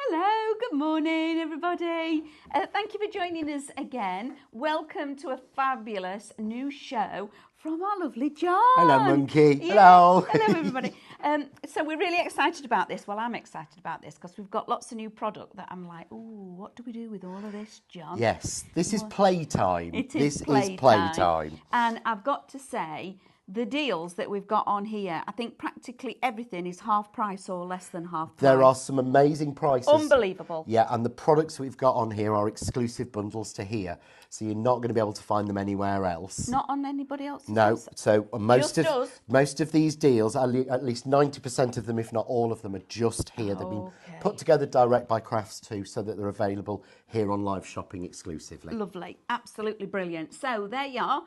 Hello, good morning, everybody. Thank you for joining us again. Welcome to a fabulous new show from our lovely John. Hello, Monkey. Yeah. Hello. Hello, everybody. So we're really excited about this. Well, I'm excited about this because we've got lots of new product that I'm like, ooh, what do we do with all of this, John? Yes, this is playtime. This is playtime. And I've got to say, the deals that we've got on here, I think practically everything is half price or less than half price. There are some amazing prices. Unbelievable. Yeah, and the products we've got on here are exclusive bundles to here. So you're not going to be able to find them anywhere else. Not on anybody else's. No, so most of these deals, at least 90% of them, if not all of them, are just here. They've been put together direct by Crafts2 so that they're available here on live shopping exclusively. Lovely, absolutely brilliant. So there you are.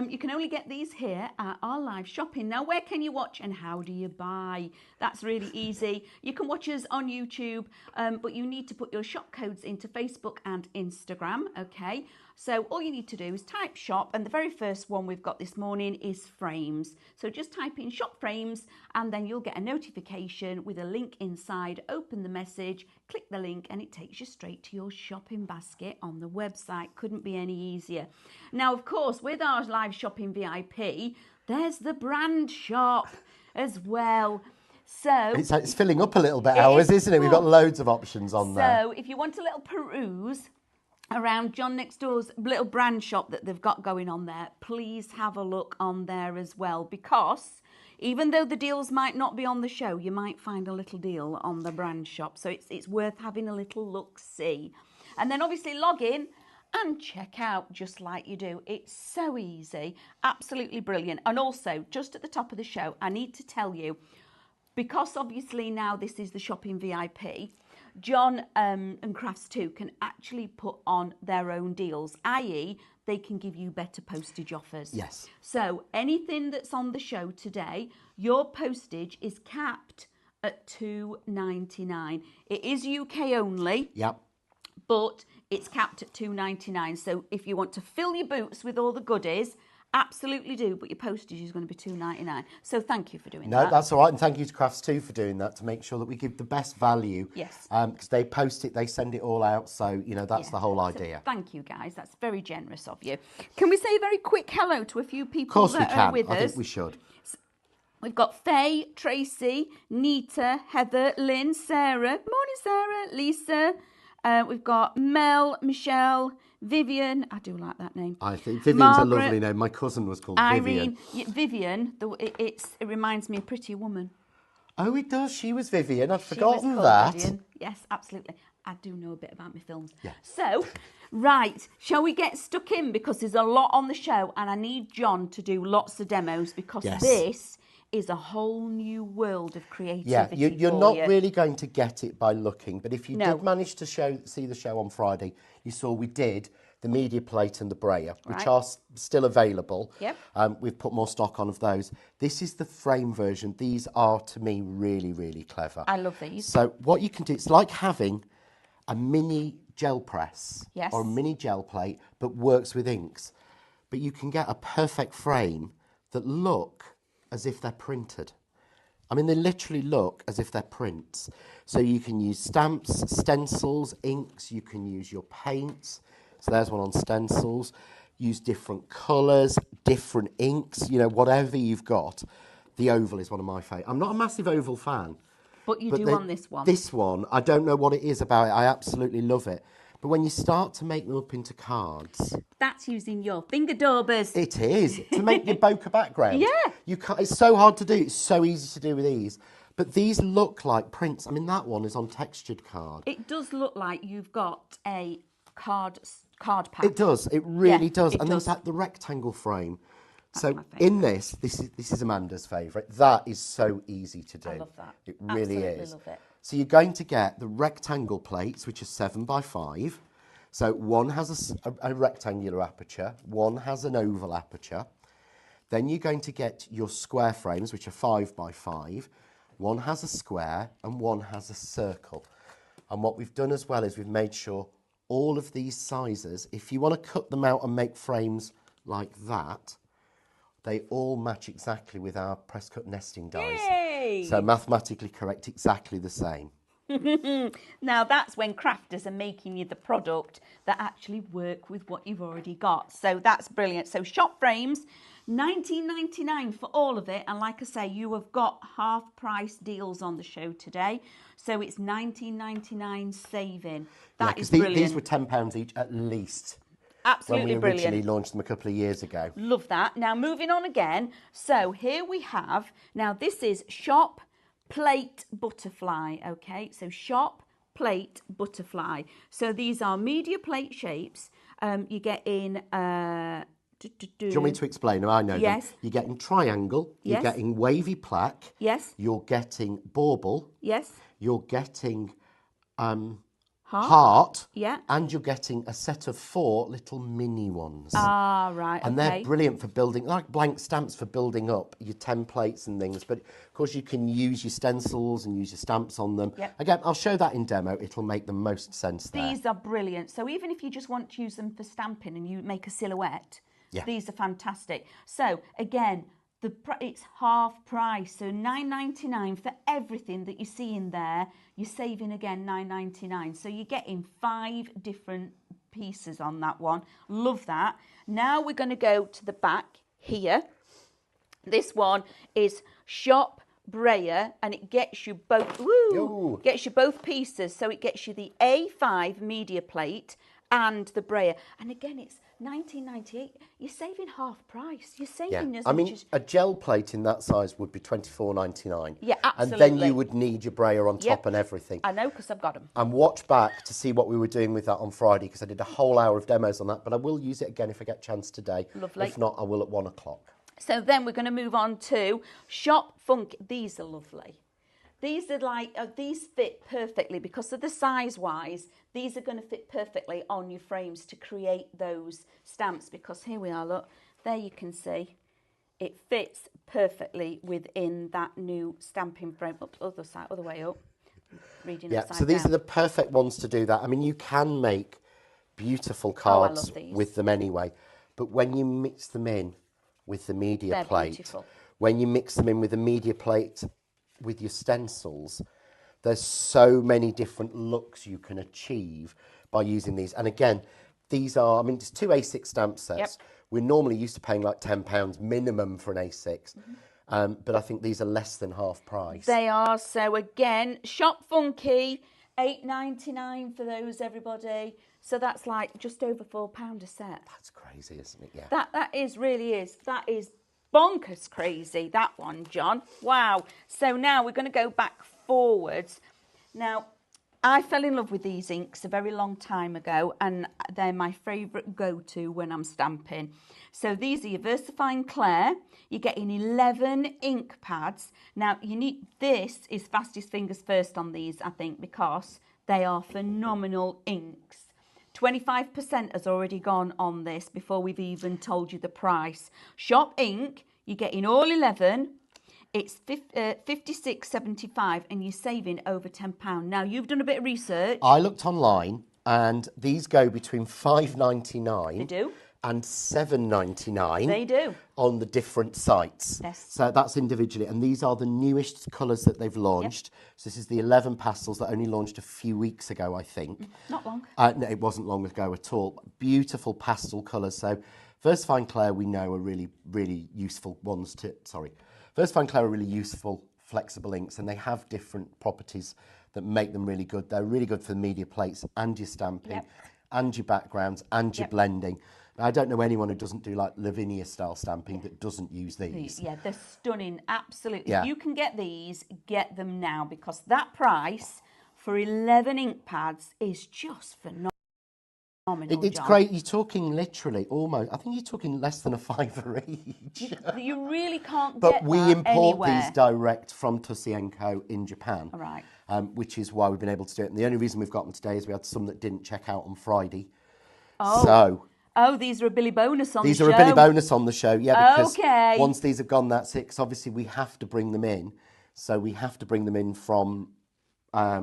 You can only get these here at our live shopping. Now, where can you watch and how do you buy? That's really easy. You can watch us on YouTube, but you need to put your shop codes into Facebook and Instagram, okay? So all you need to do is type shop, and the very first one we've got this morning is frames. So just type in shop frames, and then you'll get a notification with a link inside. Open the message, click the link, and it takes you straight to your shopping basket on the website. Couldn't be any easier. Now, of course, with our live shopping VIP, there's the brand shop as well. So it's filling up a little bit, hours, isn't it? We've got loads of options on there. So if you want a little peruse around John Next Door's little brand shop that they've got going on there, please have a look on there as well, because even though the deals might not be on the show, you might find a little deal on the brand shop. So it's worth having a little look-see. And then obviously log in and check out just like you do. It's so easy, absolutely brilliant. And also, just at the top of the show, I need to tell you, because obviously now this is the shopping VIP, John and Crafts2 can actually put on their own deals, i.e. they can give you better postage offers. Yes. So anything that's on the show today, your postage is capped at $2.99. It is UK only. Yep. But it's capped at $2.99. So if you want to fill your boots with all the goodies, absolutely do, but your postage is going to be $2.99. So thank you for doing that. No, that's all right, and thank you to Crafts2 for doing that, to make sure that we give the best value. Yes. Because they post it, they send it all out, so, you know, that's the whole idea. So thank you, guys. That's very generous of you. Can we say a very quick hello to a few people that are with us? Of course we can. I think we should. We've got Faye, Tracy, Nita, Heather, Lynn, Sarah. Morning, Sarah. Lisa. We've got Mel, Michelle, Vivian. I do like that name. I think Vivian's a lovely name. My cousin was called Vivian. Vivian, it reminds me of Pretty Woman. Oh, it does. She was Vivian. I'd forgotten that. Vivian. Yes, absolutely. I do know a bit about my films. Yeah. So, right, shall we get stuck in? Because there's a lot on the show and I need John to do lots of demos because this is a whole new world of creativity. Yeah, you're not really going to get it by looking, but if you did manage to see the show on Friday, you saw we did the media plate and the brayer, which are still available. Yep. We've put more stock on of those. This is the frame version. These are, to me, really, really clever. I love these. So what you can do, it's like having a mini gel press or a mini gel plate, but works with inks. But you can get a perfect frame that look as if they're printed. I mean, they literally look as if they're prints. So you can use stamps, stencils, inks, you can use your paints. So there's one on stencils. Use different colours, different inks, you know, whatever you've got. The oval is one of my favourites. I'm not a massive oval fan. But you do on this one. This one, I don't know what it is about it. I absolutely love it. But when you start to make them up into cards... That's using your finger daubers. It is, to make your bokeh background. Yeah. You can't, it's so hard to do. It's so easy to do with these. But these look like prints. I mean, that one is on textured card. It does look like you've got a card pack. It does. It really does. It and does. there's the rectangle frame. That's so in this is Amanda's favourite. That is so easy to do. I love that. It really Absolutely is. Love it. So you're going to get the rectangle plates, which are 7 by 5. So one has a rectangular aperture, one has an oval aperture. Then you're going to get your square frames, which are 5 by 5. One has a square and one has a circle. And what we've done as well is we've made sure all of these sizes, if you want to cut them out and make frames like that, they all match exactly with our press cut nesting dies. Yay! So mathematically correct, exactly the same. Now that's when crafters are making you the product that actually work with what you've already got. So that's brilliant. So shop frames, $19.99 for all of it. And like I say, you have got half price deals on the show today. So it's $19.99 saving. That is brilliant. These were £10 each at least. Absolutely when we originally launched them a couple of years ago. Love that. Now moving on again. So here we have, now this is Shop Plate Butterfly, okay? So Shop Plate Butterfly. So these are media plate shapes. You get in... Do you want me to explain them? I know them. You're getting triangle. Yes. You're getting wavy plaque. Yes. You're getting bauble. Yes. You're getting heart. Yeah. And you're getting a set of 4 little mini ones. Ah, right. And they're brilliant for building, like blank stamps for building up your templates and things. But of course, you can use your stencils and use your stamps on them. Yep. Again, I'll show that in demo. It'll make the most sense there. These are brilliant. So even if you just want to use them for stamping and you make a silhouette, these are fantastic. So again, it's half price, so $9.99 for everything that you see in there. You're saving again $9.99, so you're getting 5 different pieces on that one. Love that. Now we're going to go to the back here. This one is Shop Brayer, and it gets you both. Gets you both pieces, so it gets you the A5 media plate and the brayer. And again, it's $19.98. You're saving half price. You're saving as much as... a gel plate in that size would be $24.99. Yeah, absolutely. And then you would need your brayer on top and everything. I know, because I've got them. And watch back to see what we were doing with that on Friday, because I did a whole hour of demos on that, but I will use it again if I get a chance today. Lovely. If not, I will at 1 o'clock. So then we're going to move on to Shop Funk. These are lovely. These are like, these fit perfectly because of the size-wise. These are going to fit perfectly on your frames to create those stamps, because here we are, look, there you can see it fits perfectly within that new stamping frame. Up other side, other way up. Reading upside so these down. are the perfect ones to do that. I mean, you can make beautiful cards with them anyway, but when you mix them in with the media plate, beautiful. When you mix them in with the media plate with your stencils, there's so many different looks you can achieve by using these. And again, these are, I mean, it's 2 A6 stamp sets. Yep. We're normally used to paying like £10 minimum for an A6. But I think these are less than half price. They are. So again, Shop Funky, $8.99 for those, everybody. So that's like just over £4 a set. That's crazy, isn't it? Yeah. That really is. That is bonkers crazy, that one, John. Wow. So now we're going to go back forwards. Now, I fell in love with these inks a very long time ago, and they're my favourite go-to when I'm stamping. So these are your VersaFine Clair. You're getting 11 ink pads. Now, this is fastest fingers first on these, I think, because they are phenomenal inks. 25% has already gone on this before we've even told you the price. Shop Ink, you're getting all 11. It's $56.75 and you're saving over £10. Now, you've done a bit of research. I looked online and these go between $5.99. They do. And $7.99. They do. On the different sites. Yes. So that's individually. And these are the newest colours that they've launched. Yep. So this is the 11 pastels that only launched a few weeks ago, I think. Not long. No, it wasn't long ago at all. Beautiful pastel colours. So VersaFine Clair, we know, are really, really useful ones to... VersaFine Clair are really useful, flexible inks, and they have different properties that make them really good. They're really good for the media plates and your stamping and your backgrounds and your blending. Now, I don't know anyone who doesn't do like Lavinia style stamping that doesn't use these. Yeah, they're stunning, absolutely. Yeah. If you can get these, get them now, because that price for 11 ink pads is just phenomenal. It's great. You're talking literally almost, I think you're talking less than a £5 each. You really can't get But we import anywhere. these direct from Tussienko in Japan, right. Which is why we've been able to do it. And the only reason we've got them today is we had some that didn't check out on Friday. Oh, these are a Billy bonus on the show. These are a Billy bonus on the show, yeah, because once these have gone, that's it. 'Cause obviously we have to bring them in. So we have to bring them in from, I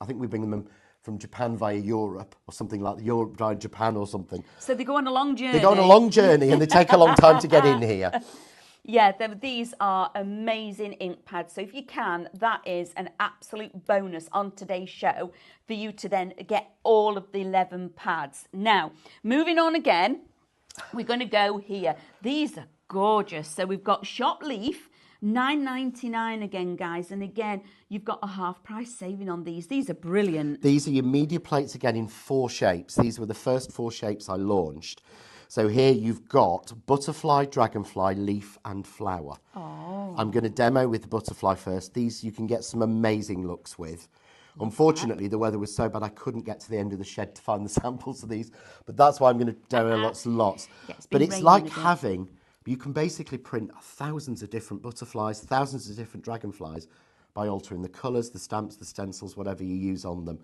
think we bring them in from Japan via Europe or something like Europe via Japan or something. So they go on a long journey. They go on a long journey and they take a long time to get in here. Yeah, these are amazing ink pads. So if you can, that is an absolute bonus on today's show for you to then get all of the 11 pads. Now, moving on again, we're going to go here. These are gorgeous. So we've got Shop Leaf, $9.99 again, guys. And again, you've got a half price saving on these. These are brilliant. These are your media plates again in 4 shapes. These were the first 4 shapes I launched. So here you've got butterfly, dragonfly, leaf and flower. Oh. I'm going to demo with the butterfly first. These you can get some amazing looks with. Unfortunately, the weather was so bad I couldn't get to the end of the shed to find the samples of these. But that's why I'm going to demo lots and lots. Yeah, but it's like having, you can basically print thousands of different butterflies, thousands of different dragonflies by altering the colours, the stamps, the stencils, whatever you use on them.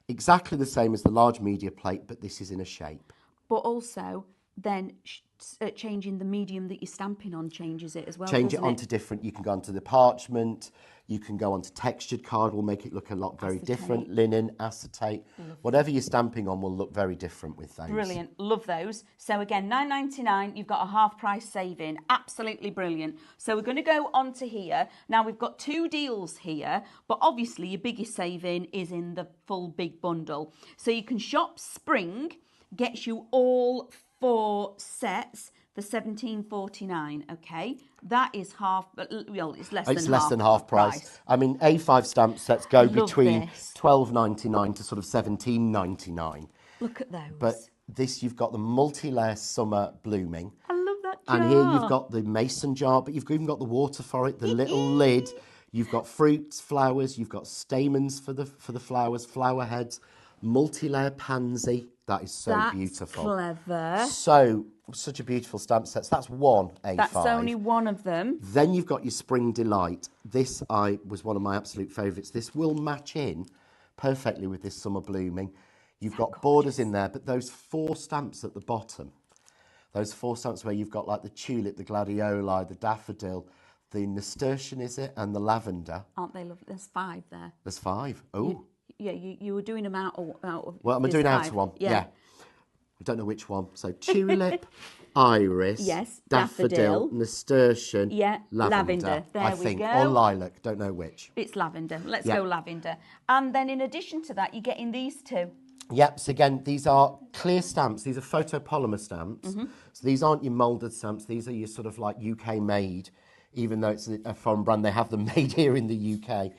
Exactly the same as the large media plate, but this is in a shape. But also, then changing the medium that you're stamping on changes it as well. Change it onto different, you can go onto the parchment, you can go onto textured card, will make it look a lot very different. Linen, acetate, whatever you're stamping on will look very different with those. Brilliant, love those. So again, $9.99, you've got a half price saving, absolutely brilliant. So we're going to go onto here. Now we've got 2 deals here, but obviously your biggest saving is in the full big bundle. So you can shop Spring, gets you all 4 sets for $17.49. Okay, that is half. Well, it's less than half price. I mean, A5 stamp sets go between $12.99 to sort of $17.99. Look at those. But this, you've got the multi-layer summer blooming. I love that jar. And here you've got the mason jar, but you've even got the water for it, the little lid. You've got fruits, flowers. You've got stamens for the flowers, flower heads, multi-layer pansy. That is so beautiful. Clever. Such a beautiful stamp set. So that's one A5. That's only one of them. Then you've got your Spring Delight. This was one of my absolute favourites. This will match in perfectly with this summer blooming. You've got borders in there, but those 4 stamps at the bottom, those 4 stamps where you've got like the tulip, the gladioli, the daffodil, the nasturtium, is it, and the lavender. Aren't they lovely? There's 5 there. There's 5. Oh. Yeah, you were doing them out of. Well, I'm doing out of one. Yeah. I don't know which one. So tulip, iris, yes, daffodil, nasturtium, lavender. There I we think, go. or lilac. Don't know which. It's lavender. Let's go lavender. And then in addition to that, you're getting these 2. Yep. So again, these are clear stamps. These are photopolymer stamps. So these aren't your moulded stamps. These are your sort of like UK made, even though it's a foreign brand. They have them made here in the UK.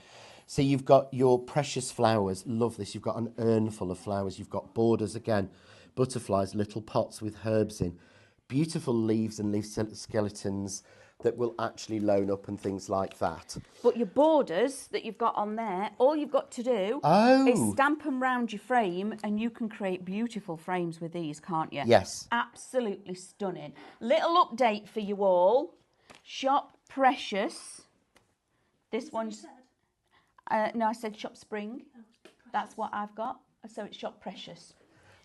So you've got your precious flowers. Love this. You've got an urn full of flowers. You've got borders again, butterflies, little pots with herbs in, beautiful leaves and leaf skeletons that will actually loan up and things like that. But your borders that you've got on there, all you've got to do is stamp them round your frame and you can create beautiful frames with these, can't you? Yes. Absolutely stunning. Little update for you all. Shop Precious. This one's... no, I said Shop Spring. That's what I've got. So it's Shop Precious.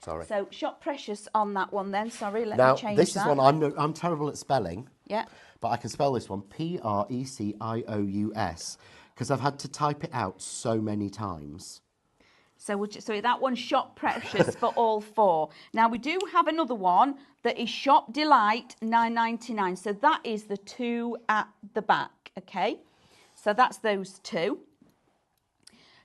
Sorry. So Shop Precious on that one then. Sorry, let me change that. Now, this is one I'm terrible at spelling. Yeah. But I can spell this one, Precious, because I've had to type it out so many times. So that one's Shop Precious for all 4. Now, we do have another one that is Shop Delight, $9.99. So that is the 2 at the back, okay? So that's those 2.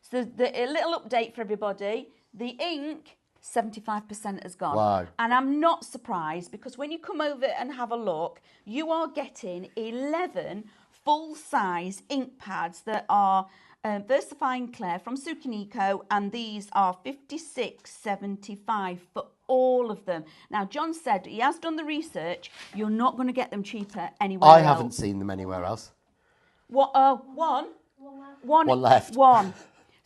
So a little update for everybody. The ink, 75% has gone. Wow. And I'm not surprised because when you come over and have a look, you are getting 11 full-size ink pads that are Versifying Claire from Sukiniko, and these are $56.75 for all of them. Now, John said he has done the research. You're not going to get them cheaper anywhere else. I haven't seen them anywhere else. What? One left. One.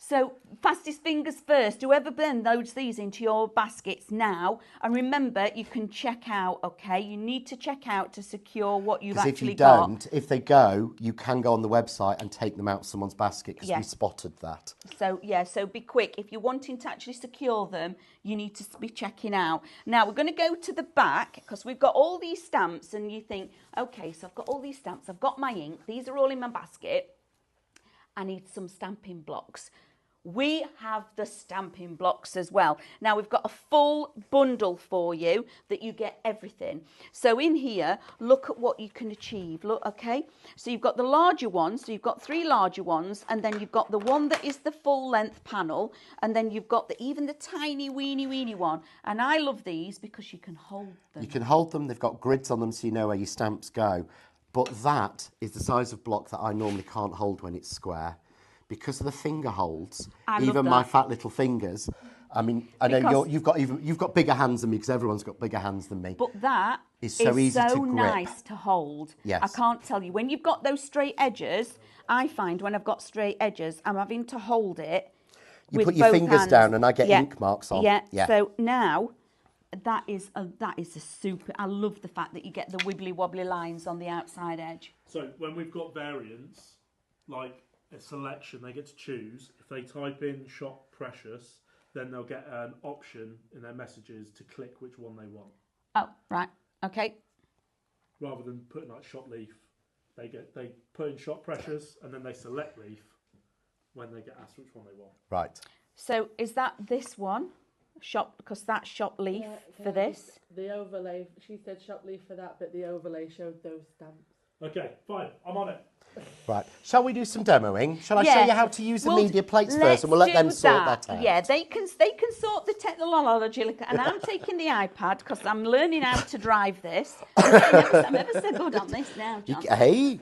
So, fastest fingers first. Whoever then loads these into your baskets now. And remember, you can check out, okay? You need to check out to secure what you've actually got. Because if they go, you can go on the website and take them out of someone's basket because we spotted that. So, so be quick. If you're wanting to actually secure them, you need to be checking out. Now, we're going to go to the back because we've got all these stamps and you think, okay, so I've got all these stamps. I've got my ink. These are all in my basket. I need some stamping blocks. we have the stamping blocks as well. Now we've got a full bundle for you that you get everything. So in here, look at what you can achieve. Look, okay. So you've got the larger ones. So you've got 3 larger ones, and then you've got the one that is the full length panel, and then you've got even the tiny weeny one. And I love these because you can hold them. You can hold them. They've got grids on them, so you know where your stamps go. But that is the size of block that I normally can't hold when it's square. Because of the finger holds, even my fat little fingers. I mean, I know you've got bigger hands than me because everyone's got bigger hands than me. But that is so easy to grip. Nice to hold. Yes. I can't tell you. When you've got those straight edges, I find when I've got straight edges, I'm having to hold it. You put your fingers down, and I get ink marks on. Yeah. So now that is a super. I love the fact that you get the wibbly wobbly lines on the outside edge. So when we've got variants, like a selection, they get to choose. If they type in Shop Precious, then they'll get an option in their messages to click which one they want. Oh, right. Okay. Rather than putting like Shop Leaf, they put in Shop Precious and then they select Leaf when they get asked which one they want. Right. So is that this one? Shop, because that's Shop Leaf for this. The overlay, she said Shop Leaf for that, but the overlay showed those stamps. Okay, fine. I'm on it. Right. Shall we do some demoing? Shall I show you how to use the media plates first, and we'll let them sort that out? Yeah, they can sort the technology, and I'm taking the iPad because I'm learning how to drive this. I'm ever so good on this now, John. Hey,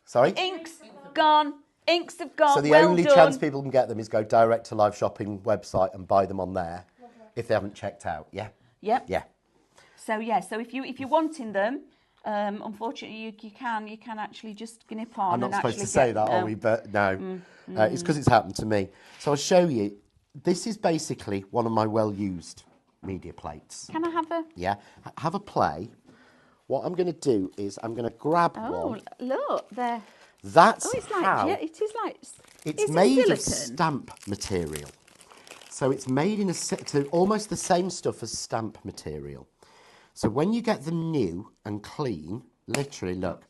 sorry. Inks gone. Inks have gone. So the only chance people can get them is go direct to Live Shopping website and buy them on there, if they haven't checked out. Yeah. Yep. Yeah. So if you're wanting them. Unfortunately, you can actually just nip on. I'm not and supposed actually to say get, that, are we? But no, it's because it's happened to me. So I'll show you. This is basically one of my well-used media plates. Can I have a? Yeah, have a play. What I'm going to do is I'm going to grab one. Oh, look there. That's it's like how. Yeah, it is like. It's made of stamp material. So it's made in almost the same stuff as stamp material. So when you get them new and clean, literally, look,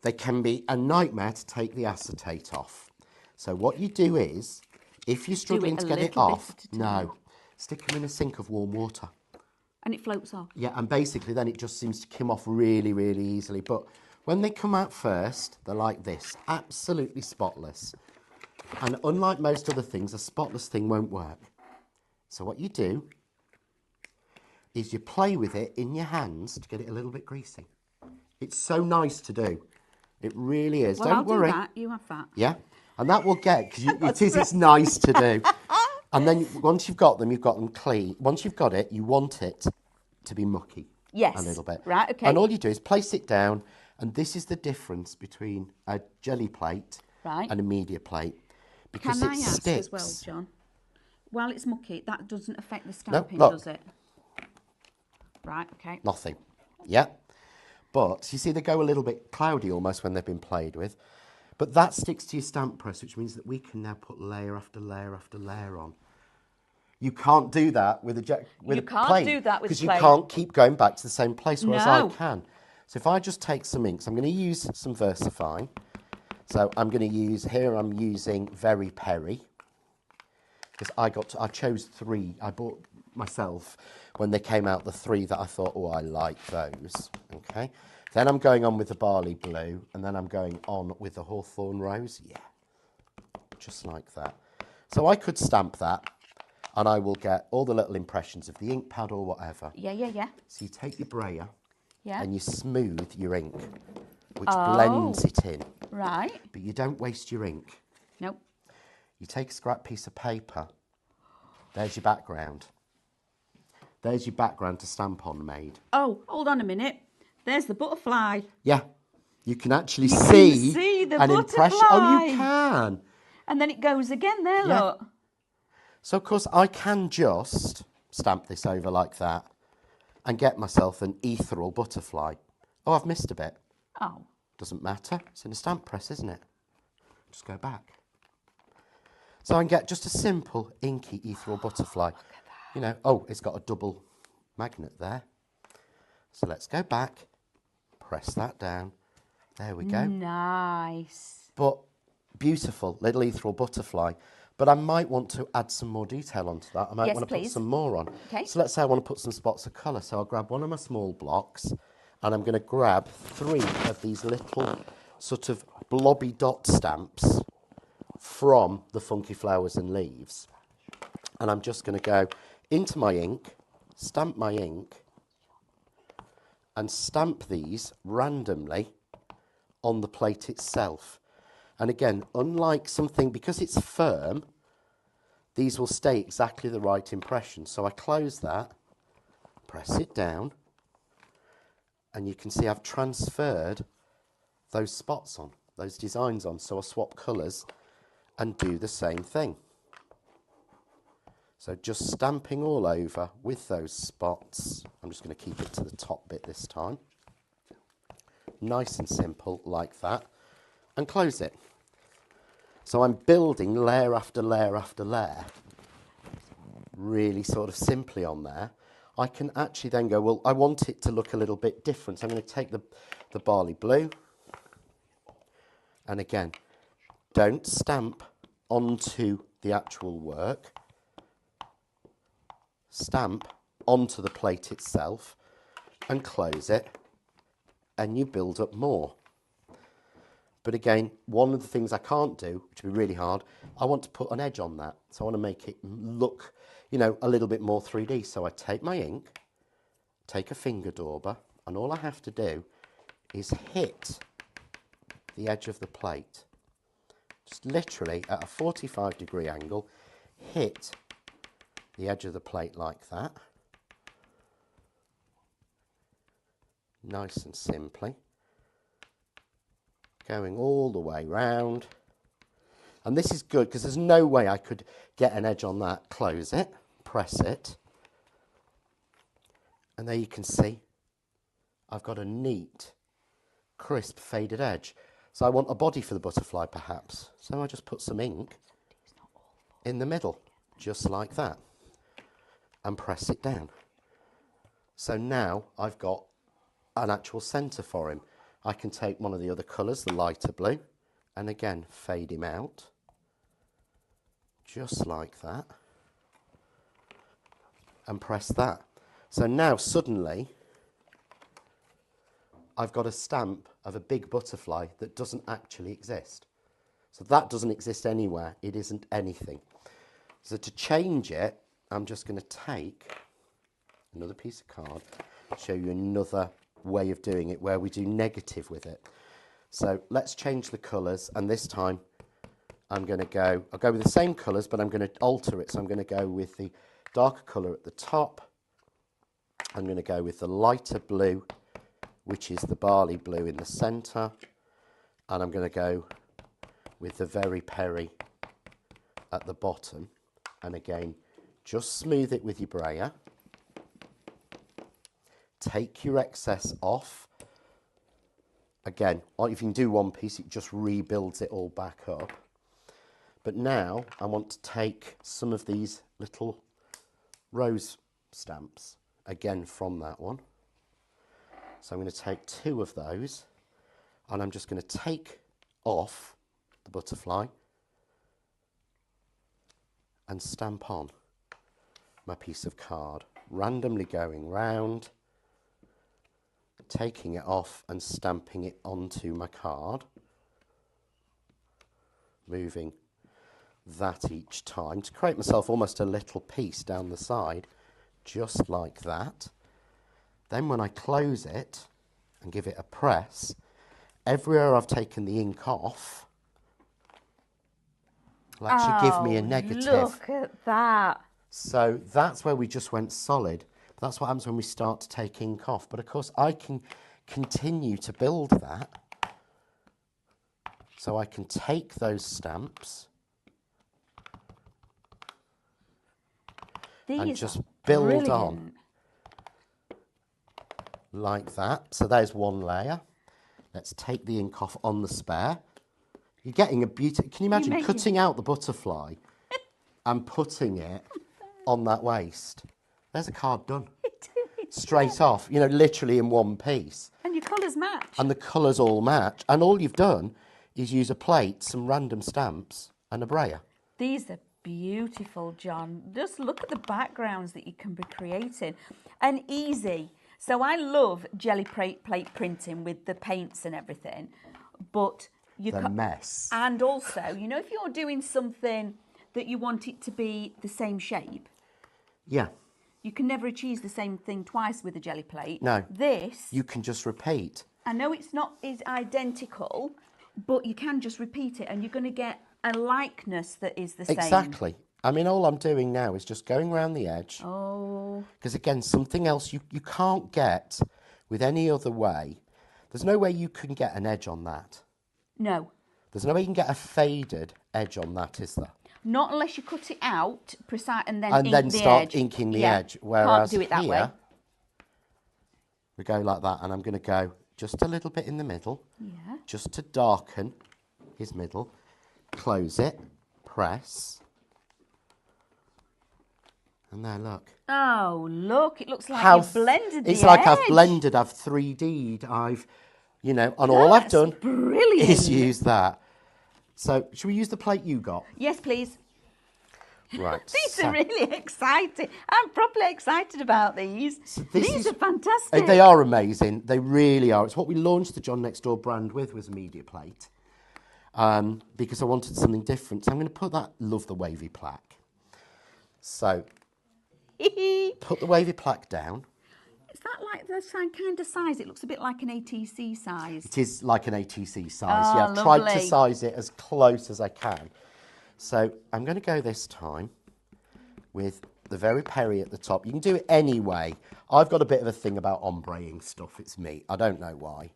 they can be a nightmare to take the acetate off. So what you do is, if you're struggling to get it off, stick them in a sink of warm water. And it floats off? Yeah, and basically then it just seems to come off really, really easily. But when they come out first, they're like this, absolutely spotless. And unlike most other things, a spotless thing won't work. So what you do is you play with it in your hands to get it a little bit greasy. It's so nice to do. It really is. Well, Don't I'll worry. do that. You have that. Yeah, and that will get, because it's nice to do. And then once you've got them clean. Once you've got it, you want it to be mucky. Yes. A little bit. Right, okay. And all you do is place it down, and this is the difference between a jelly plate and a media plate. Because Can it I ask sticks. as well, John? While it's mucky, that doesn't affect the stamping, does it? Right, okay. Nothing. Yeah. But you see, they go a little bit cloudy almost when they've been played with. But that sticks to your stamp press, which means that we can now put layer after layer after layer on. You can't do that with a plate. You can't do that with because plate. you can't keep going back to the same place, whereas No. I can. So if I just take some inks, I'm going to use some Versify. So I'm going to use, here I'm using Very Perry. Because I chose 3. I bought myself, when they came out, the 3 that I thought, oh, I like those. Okay. Then I'm going on with the Barley Blue, and then I'm going on with the Hawthorn Rose. Yeah. Just like that. So I could stamp that, and I will get all the little impressions of the ink pad or whatever. Yeah. So you take your brayer, Yeah. and you smooth your ink, which blends it in. Right. But you don't waste your ink. Nope. You take a scrap piece of paper. There's your background. There's your background to stamp on made. Oh, hold on a minute. There's the butterfly. Yeah. You can actually You see, can see the an impression. Oh, butterfly. you can. And then it goes again there, Yeah. look. So, of course, I can just stamp this over like that and get myself an ethereal butterfly. Oh, I've missed a bit. Oh. Doesn't matter. It's in a stamp press, isn't it? Just go back. So I can get just a simple inky ethereal butterfly. You know, oh, it's got a double magnet there. So let's go back, press that down. There we go. Nice. But beautiful little ethereal butterfly. But I might want to add some more detail onto that. I might Yes, want to put please. some more on. Okay. So let's say I want to put some spots of colour. So I'll grab one of my small blocks and I'm going to grab 3 of these little sort of blobby dot stamps from the Funky Flowers and Leaves. And I'm just going to go into my ink, stamp my ink, and stamp these randomly on the plate itself. And again, unlike something, because it's firm, these will stay exactly the right impression. So I close that, press it down, and you can see I've transferred those spots on, those designs on. So I'll swap colours and do the same thing. So just stamping all over with those spots. I'm just going to keep it to the top bit this time. Nice and simple, like that. And close it. So I'm building layer after layer after layer, really sort of simply on there. I can actually then go, well, I want it to look a little bit different. So I'm going to take the barley blue. And again, don't stamp onto the actual work. Stamp onto the plate itself and close it, and you build up more. But again, one of the things I can't do, which would be really hard, I want to put an edge on that. So I want to make it look, you know, a little bit more 3D. So I take my ink, take a finger dauber, and all I have to do is hit the edge of the plate. Just literally at a 45-degree angle, hit the edge of the plate like that. Nice and simply. Going all the way round. And this is good because there's no way I could get an edge on that. Close it, press it. And there you can see I've got a neat, crisp, faded edge. So I want a body for the butterfly perhaps. So I just put some ink in the middle, just like that. And press it down. So now I've got an actual centre for him. I can take one of the other colours, the lighter blue, and again fade him out, just like that, and press that. So now suddenly I've got a stamp of a big butterfly that doesn't actually exist. So that doesn't exist anywhere, it isn't anything. So to change it, I'm just going to take another piece of card, show you another way of doing it where we do negative with it. So let's change the colours, and this time I'll go with the same colours, but I'm going to alter it. So I'm going to go with the darker colour at the top. I'm going to go with the lighter blue, which is the barley blue in the centre, and I'm going to go with the very Perry at the bottom, and again, just smooth it with your brayer. Take your excess off. Again, if you can do one piece, it just rebuilds it all back up. But now I want to take some of these little rose stamps, again from that one. So I'm going to take 2 of those, and I'm just going to take off the butterfly and stamp on my piece of card, randomly going round, taking it off and stamping it onto my card, moving that each time to create myself almost a little piece down the side, just like that. Then when I close it and give it a press, everywhere I've taken the ink off will actually give me a negative. Look at that. So that's where we just went solid. That's what happens when we start to take ink off. But of course I can continue to build that. So I can take those stamps and just build on like that. So there's one layer. Let's take the ink off on the spare. You're getting a beauty. Can you imagine cutting out the butterfly and putting it on that waist? There's a card done. Straight off, you know, literally in one piece. And your colours match. And the colours all match. And all you've done is use a plate, some random stamps, and a brayer. These are beautiful, John. Just look at the backgrounds that you can be creating. And easy. So I love jelly plate printing with the paints and everything. But you the mess. And also, you know, if you're doing something that you want it to be the same shape. Yeah. You can never achieve the same thing twice with a jelly plate. No. This... You can just repeat. I know it's not is identical, but you can just repeat it and you're going to get a likeness that is the same. Exactly. I mean, all I'm doing now is just going around the edge. Oh. Because again, something else you can't get with any other way. There's no way you can get an edge on that. No. There's no way you can get a faded edge on that, is there? Not unless you cut it out, precise, and then and ink then the start edge. inking the Yeah. edge. Whereas Can't do it that here, way. we go like that, and I'm going to go just a little bit in the middle, Yeah. just to darken his middle. Close it, press, and there, look. Oh, look! It looks like How you've blended the It's like edge. I've blended, I've 3D'd, and all I've done brilliant. is use that. So, should we use the plate you got? Yes, please. Right. These are really exciting. I'm properly excited about these. These are fantastic. They are amazing. They really are. It's what we launched the John Next Door brand with, was a media plate. Because I wanted something different. So I'm going to put that Love the Wavy plaque. So, put the wavy plaque down. Is that like the same kind of size? It looks a bit like an ATC size. It is like an ATC size. Oh, yeah, I've tried to lovely. size it as close as I can. So I'm going to go this time with the very peri at the top. You can do it anyway. I've got a bit of a thing about ombreing stuff. It's me. I don't know why.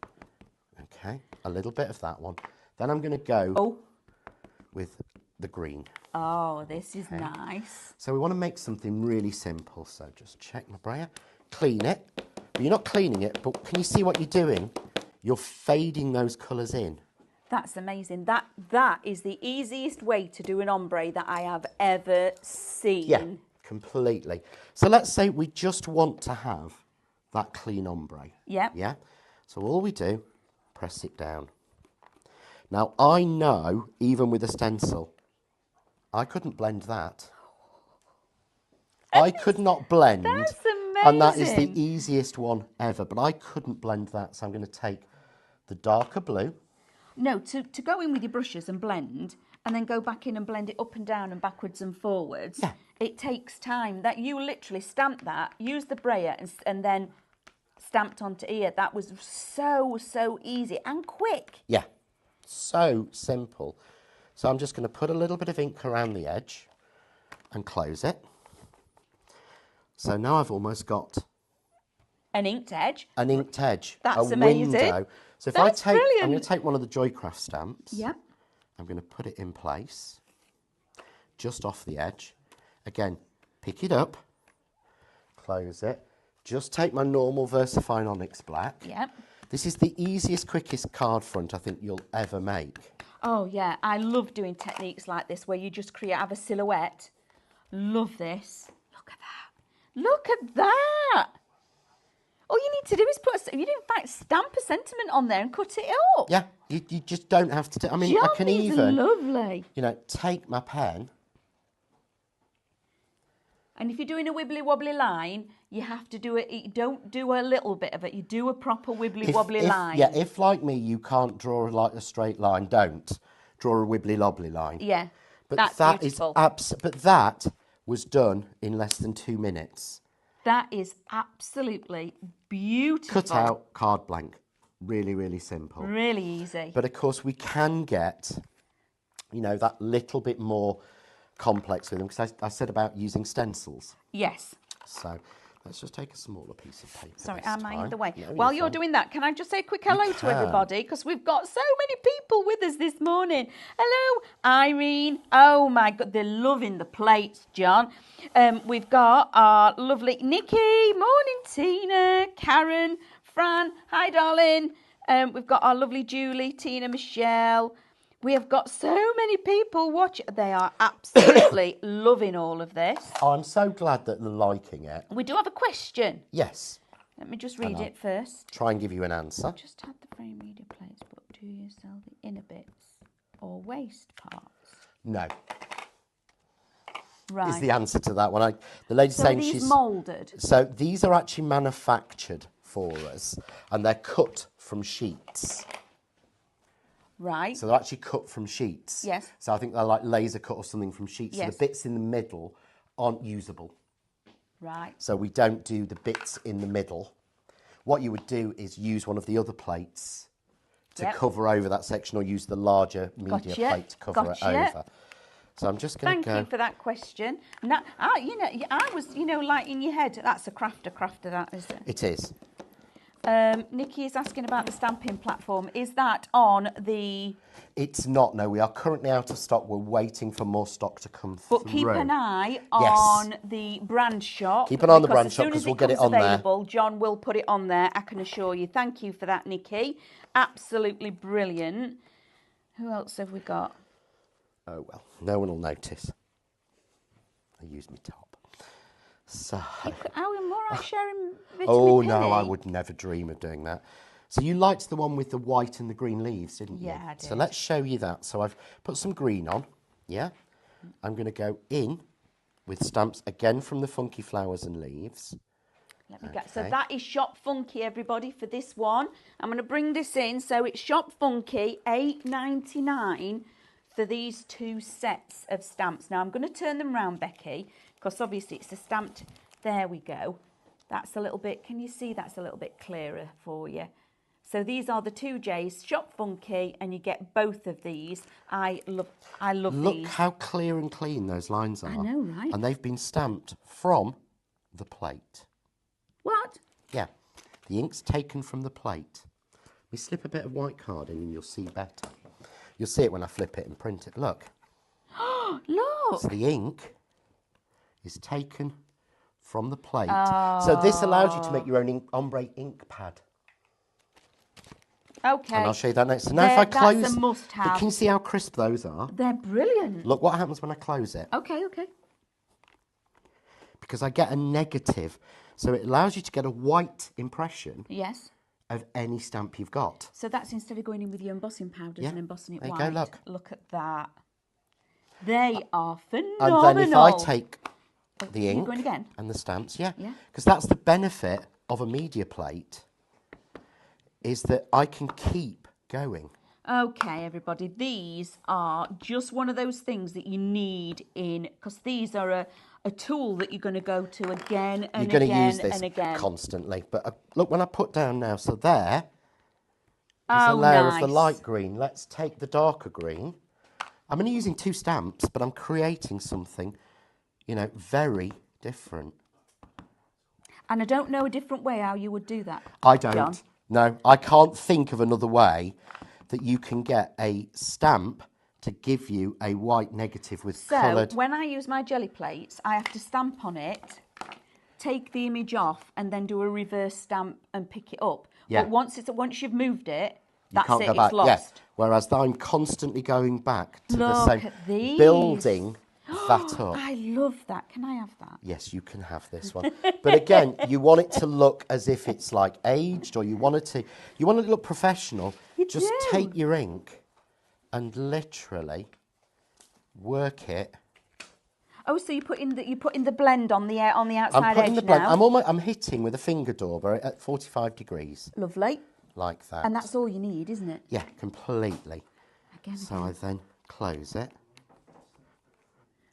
Okay, a little bit of that one. Then I'm going to go with the green. Oh, this is nice. So we want to make something really simple. So just check my brayer, clean it. But you're not cleaning it, but can you see what you're doing? You're fading those colours in. That's amazing. That is the easiest way to do an ombre that I have ever seen. Yeah, completely. So let's say we just want to have that clean ombre. Yep. Yeah. So all we do, press it down. Now I know, even with a stencil, I couldn't blend that. I could not blend. That's amazing. And that is the easiest one ever. But I couldn't blend that, so I'm going to take the darker blue. No, to go in with your brushes and blend, and then go back in and blend it up and down and backwards and forwards, Yeah. it takes time. That you literally stamp that, use the brayer, and then stamped onto here. That was so easy and quick. Yeah, so simple. So I'm just going to put a little bit of ink around the edge and close it. So now I've almost got An inked edge. an inked edge, That's a amazing. window. So if That's I'm brilliant. going to take one of the Joycraft stamps. Yep. I'm going to put it in place, just off the edge. Again, pick it up, close it. Just take my normal VersaFine Onyx Black. Yep. This is the easiest, quickest card front I think you'll ever make. Oh yeah, I love doing techniques like this where you just have a silhouette. Love this. Look at that. Look at that. All you need to do is in fact, stamp a sentiment on there and cut it up. Yeah, you just don't have to do, I mean, I can Johnny's even, lovely. take my pen. And if you're doing a wibbly wobbly line, you have to do it. You don't do a little bit of it. You do a proper wibbly wobbly line. Yeah, if like me, you can't draw like a straight line, don't draw a wibbly wobbly line. Yeah, But that's that beautiful. but that was done in less than 2 minutes. That is absolutely beautiful. Cut out, card blank. Really, really simple. Really easy. But of course, we can get, that little bit more complex with them, because I said about using stencils. Yes. So let's just take a smaller piece of paper. Sorry, this am I in time. the way? No, While you're fine. doing that, can I just say a quick hello to can. everybody? Because we've got so many people with us this morning. Hello, Irene. Oh my God, they're loving the plates, John. We've got our lovely Nikki. Morning, Tina. Karen. Fran. Hi, darling. We've got our lovely Julie, Tina, Michelle. We have got so many people watching. They are absolutely loving all of this. I'm so glad that they're liking it. We do have a question. Yes. Let me just read it first. Try and give you an answer. Just had the frame media plates, but do you sell the inner bits or waste parts? No. Right. is the answer to that one. The lady's So saying are these she's... moulded? So these are actually manufactured for us, and they're cut from sheets. Right. So they're actually cut from sheets. Yes. So I think they're like laser cut or something from sheets. Yes. So the bits in the middle aren't usable. Right. So we don't do the bits in the middle. What you would do is use one of the other plates to cover over that section, or use the larger media plate to cover it over. So I'm just going to go... Thank you for that question. Now, I was, like in your head, that's a crafter, that, is it? It is. Nikki is asking about the stamping platform. Is that on the... It's not, no. We are currently out of stock. We're waiting for more stock to come through. But keep an eye on the brand shop. Keep an eye on the brand shop, because we'll get it on there. John will put it on there, I can assure you. Thank you for that, Nikki. Absolutely brilliant. Who else have we got? Oh, well, no one will notice. I used my top. So... Are we more like sharing vitamin Oh, A? no, I would never dream of doing that. So you liked the one with the white and the green leaves, didn't you? Yeah, I did. So let's show you that. So I've put some green on, yeah? I'm going to go in with stamps again from the Funky Flowers and Leaves. Let me get. So that is Shop Funky, everybody, for this one. I'm going to bring this in. So it's Shop Funky, $8.99 for these 2 sets of stamps. Now I'm going to turn them round, Becky, because obviously it's a stamped. There we go. That's a little bit. Can you see that's a little bit clearer for you? So these are the 2 J's, Shop Funky, and you get both of these. I love these. Look how clear and clean those lines are. I know, right? And they've been stamped from the plate. What? Yeah, the ink's taken from the plate. We slip a bit of white card in and you'll see better. You'll see it when I flip it and print it. Look. Look. So the ink is taken from the plate. So this allows you to make your own ombre ink pad. Okay. And I'll show you that next. So now if I close... That's a must-have. But can you see how crisp those are? They're brilliant. Look what happens when I close it. Okay, okay. Because I get a negative. So it allows you to get a white impression of any stamp you've got. So that's instead of going in with your embossing powders and embossing it there white. you go, look. Look at that. They are phenomenal. And then if I take the ink going again? and the stamps, because that's the benefit of a media plate, is that I can keep going. Okay, everybody, these are just one of those things that you need in, because these are a tool that you're going to go to again and You're going to use again this and again. constantly. But look, when I put down now, so there is a layer of the light green. Let's take the darker green. I'm only using 2 stamps, but I'm creating something, very different. And I don't know a different way how you would do that. I don't. John. No, I can't think of another way that you can get a stamp to give you a white negative with coloured... So, when I use my jelly plates, I have to stamp on it, take the image off, and then do a reverse stamp and pick it up. Yeah. But once you've moved it, that's can't it, go back. it's lost. Yeah. Whereas I'm constantly going back to the Look same... at these. Building that up. I love that. Can I have that? Yes, you can have this one. But again, you want it to look as if it's like aged, or you want it to look professional. Just take your ink and literally work it. Oh, so you put in the blend on the outside I'm putting edge the blend. now. I'm hitting with a finger dauber at 45 degrees. Lovely. Like that. And that's all you need, isn't it? Yeah, completely. Again. I then close it.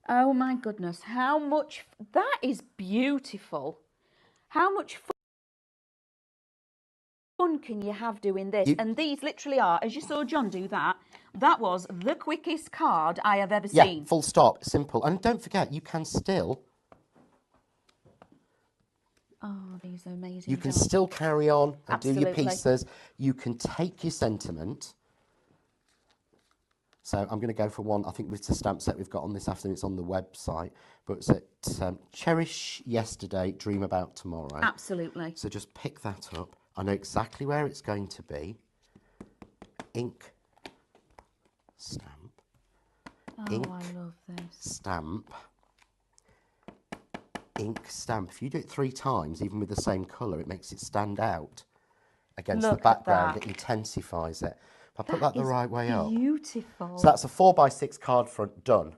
Oh my goodness, how much... That is beautiful. How much fun can you have doing this? And these literally are, as you saw John do that was the quickest card I have ever seen. Yeah, full stop, simple. And don't forget, you can still... Oh, these are amazing. You can still carry on and do your Absolutely. pieces. You can take your sentiment... So I'm going to go for one, I think with the stamp set we've got on this afternoon, it's on the website, but it's at Cherish Yesterday, Dream About Tomorrow. Absolutely. So just pick that up. I know exactly where it's going to be. Ink, stamp, ink, I love this. stamp, ink, stamp. If you do it 3 times, even with the same colour, it makes it stand out against the background. It intensifies it. If I put that the right way up. Beautiful. So that's a 4x6 card front done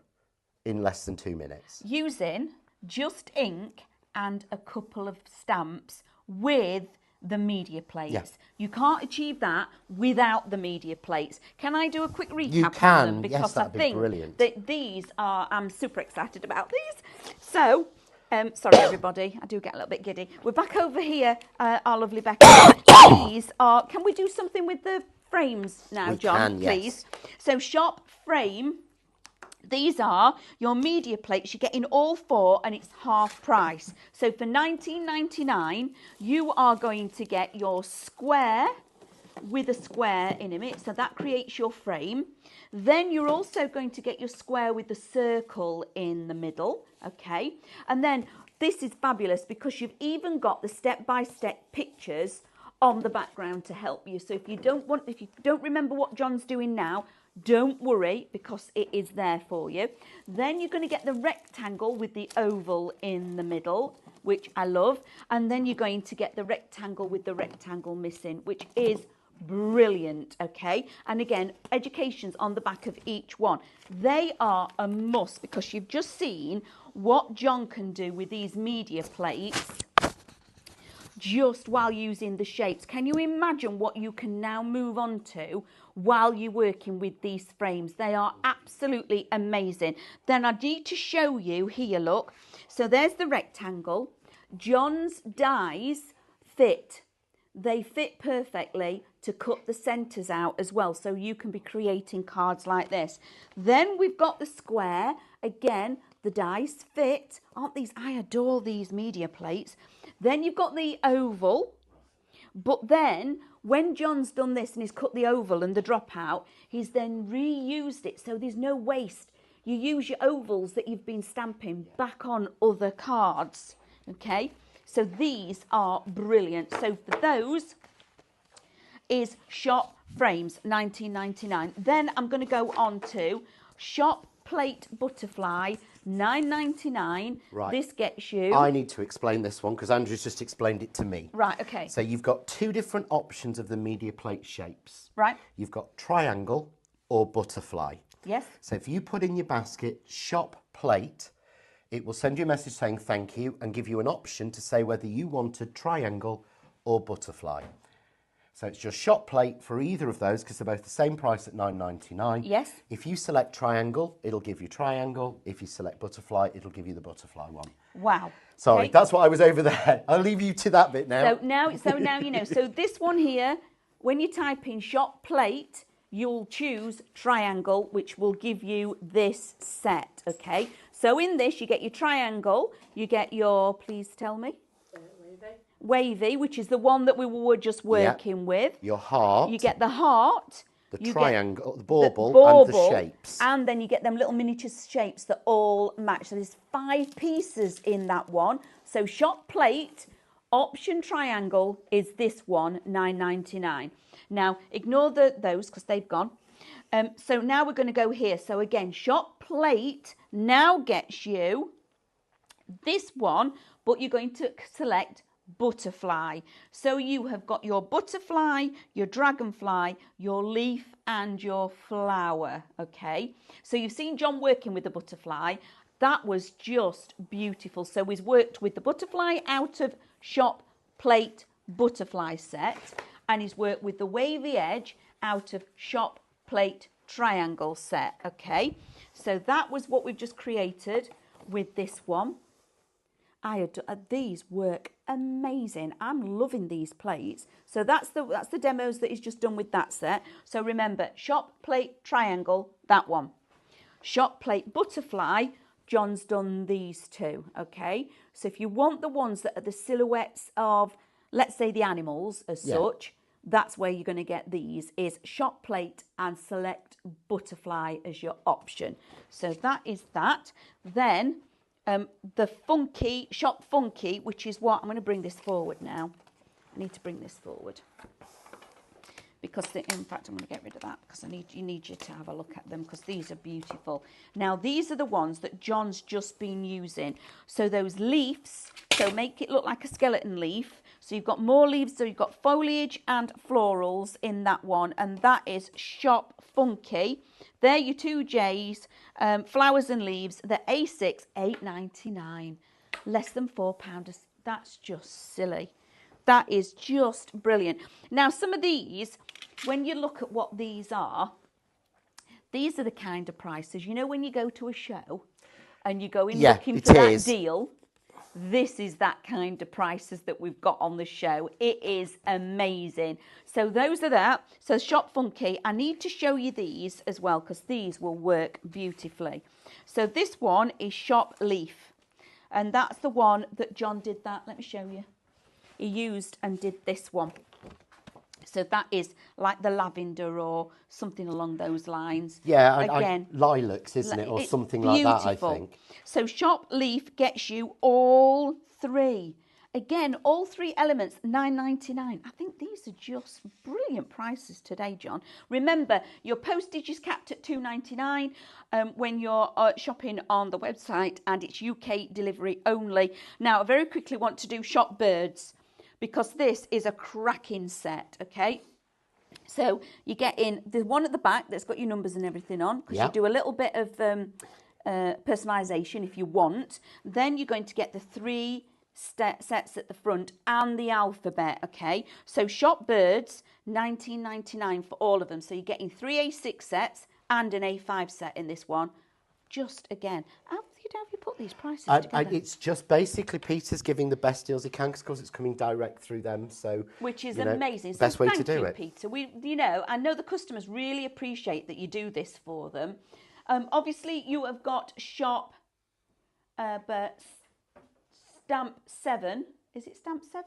in less than 2 minutes. Using just ink and a couple of stamps with the media plates. Yes. You can't achieve that without the media plates. Can I do a quick recap You on can, them? Because yes, that'd I be think brilliant. that these are, I'm super excited about these. So, sorry everybody, I do get a little bit giddy. We're back over here, our lovely Becky. These are, can we do something with the frames now, We John, can, please? yes. So shop frame. These are your media plates. You're getting all 4 and it's half price. So for $19.99, you are going to get your square with a square in it. So that creates your frame. Then you're also going to get your square with the circle in the middle. Okay. And then this is fabulous because you've even got the step-by-step pictures on the background to help you. So if you don't remember what John's doing now, don't worry because it is there for you. Then you're going to get the rectangle with the oval in the middle, which I love. And then you're going to get the rectangle with the rectangle missing, which is brilliant, okay? And again, education's on the back of each one. They are a must because you've just seen what John can do with these media plates just while using the shapes. Can you imagine what you can now move on to while you're working with these frames? They are absolutely amazing. Then I need to show you here, look. So there's the rectangle. John's dies fit. They fit perfectly to cut the centres out as well, so you can be creating cards like this. Then we've got the square. Again, the dies fit. Aren't these? I adore these media plates. Then you've got the oval. But then when John's done this and he's cut the oval and the dropout, he's then reused it, so there's no waste. You use your ovals that you've been stamping back on other cards. Okay, so these are brilliant. So for those is shop frames, $19.99. Then I'm going to go on to shop plate butterfly, $9.99. Right. This gets you. I need to explain this one because Andrew's just explained it to me. Right, okay. So you've got 2 different options of the media plate shapes. Right. You've got triangle or butterfly. Yes. So if you put in your basket shop plate, it will send you a message saying thank you and give you an option to say whether you wanted triangle or butterfly. So it's your shop plate for either of those because they're both the same price at $9.99. Yes. If you select triangle, it'll give you triangle. If you select butterfly, it'll give you the butterfly one. Wow. Sorry, Okay. that's what I was over there. I'll leave you to that bit now. So now you know. So this one here, when you type in shop plate, you'll choose triangle, which will give you this set, okay? So in this, you get your triangle, you get your, please tell me? Wavy, which is the one that we were just working with. Your heart. You get the heart. The you triangle, get the bauble, and the shapes. And then you get them little miniature shapes that all match. So there's 5 pieces in that one. So shop plate, option triangle is this one, $9.99. Now, ignore those because they've gone. So now we're going to go here. So again, shop plate now gets you this one, but you're going to select butterfly. So you have got your butterfly, your dragonfly, your leaf and your flower, okay? So you've seen John working with the butterfly. That was just beautiful. So he's worked with the butterfly out of shop plate butterfly set, and he's worked with the wavy edge out of shop plate triangle set, okay? So that was what we've just created with this one. These work amazing. I'm loving these plates. So that's the demos that he's just done with that set. So remember, shop plate triangle, that one. Shop plate butterfly, John's done these 2, okay? So if you want the ones that are the silhouettes of, let's say, the animals as such, that's where you're going to get these, is shop plate and select butterfly as your option. So that is that. Then the funky, shop funky, which is what, I'm going to bring this forward now. I need to bring this forward. Because, in fact, I'm going to get rid of that because you need you to have a look at them because these are beautiful. Now, these are the ones that John's just been using. So those leaves, so make it look like a skeleton leaf. So you've got more leaves, so you've got foliage and florals in that one, and that is Shop Funky. They're your 2Js, flowers and leaves. They're A6, £8.99, less than £4. That's just silly. That is just brilliant. Now, some of these, when you look at what these are the kind of prices, you know, when you go to a show and you go in looking for that deal, this is that kind of prices that we've got on the show. It is amazing. So those are that. So Shop Funky. I need to show you these as well because these will work beautifully. So this one is Shop Leaf. And that's the one that John did that. Let me show you. He used and did this one. So that is like the lavender or something along those lines. Yeah, again, lilacs, isn't it? Or something like that, I think. So Shop Leaf gets you all three. Again, all three elements, £9.99. I think these are just brilliant prices today, John. Remember, your postage is capped at £2.99 when you're shopping on the website, and it's UK delivery only. Now, I very quickly want to do Shop Birds, because this is a cracking set, okay? So you get in the one at the back that's got your numbers and everything on, because you do a little bit of personalisation if you want. Then you're going to get the three sets at the front and the alphabet, okay? So Shop Birds, £19.99 for all of them. So you're getting 3 A6 sets and an A5 set in this one. Just again, how have you put these prices together? It's just basically Peter's giving the best deals he can because it's coming direct through them. So which is amazing. Best way to do it, Peter. I know the customers really appreciate that you do this for them. Obviously, you have got Shop, but Stamp 7. Is it Stamp 7?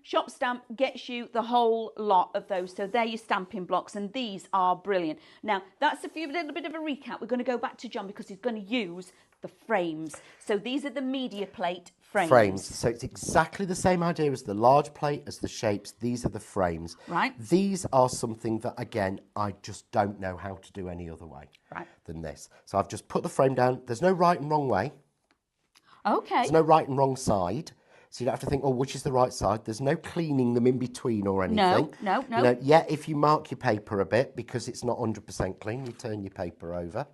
Shop Stamp gets you the whole lot of those. So they're your stamping blocks, and these are brilliant. Now, that's a little bit of a recap. We're going to go back to John because he's going to use the frames. So these are the media plate frames. So it's exactly the same idea as the large plate, as the shapes. These are the frames. Right. These are something that, again, I just don't know how to do any other way than this. So I've just put the frame down. There's no right and wrong way. Okay. There's no right and wrong side. So you don't have to think, oh, which is the right side? There's no cleaning them in between or anything. No. If you mark your paper a bit because it's not 100% clean, you turn your paper over.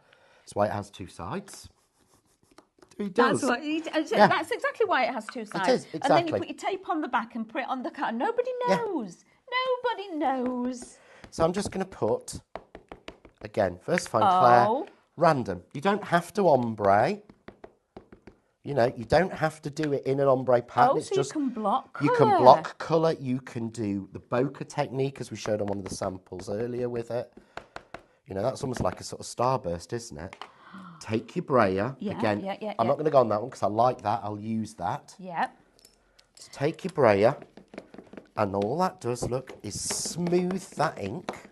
That's why it has two sides. It does. That's exactly why it has two sides. It is, exactly. And then you put your tape on the back and put it on the card. Nobody knows. Yeah. Nobody knows. So I'm just going to put, again, first find Claire, random. You don't have to ombre. You know, you don't have to do it in an ombre pattern. It's just, you can block colour. You can block colour. You can do the bokeh technique, as we showed on one of the samples earlier with it. You know, that's almost like a sort of starburst, isn't it? Take your brayer. I'm not going to go on that one because I like that. I'll use that. Yeah. So take your brayer, and all that does, look, is smooth that ink.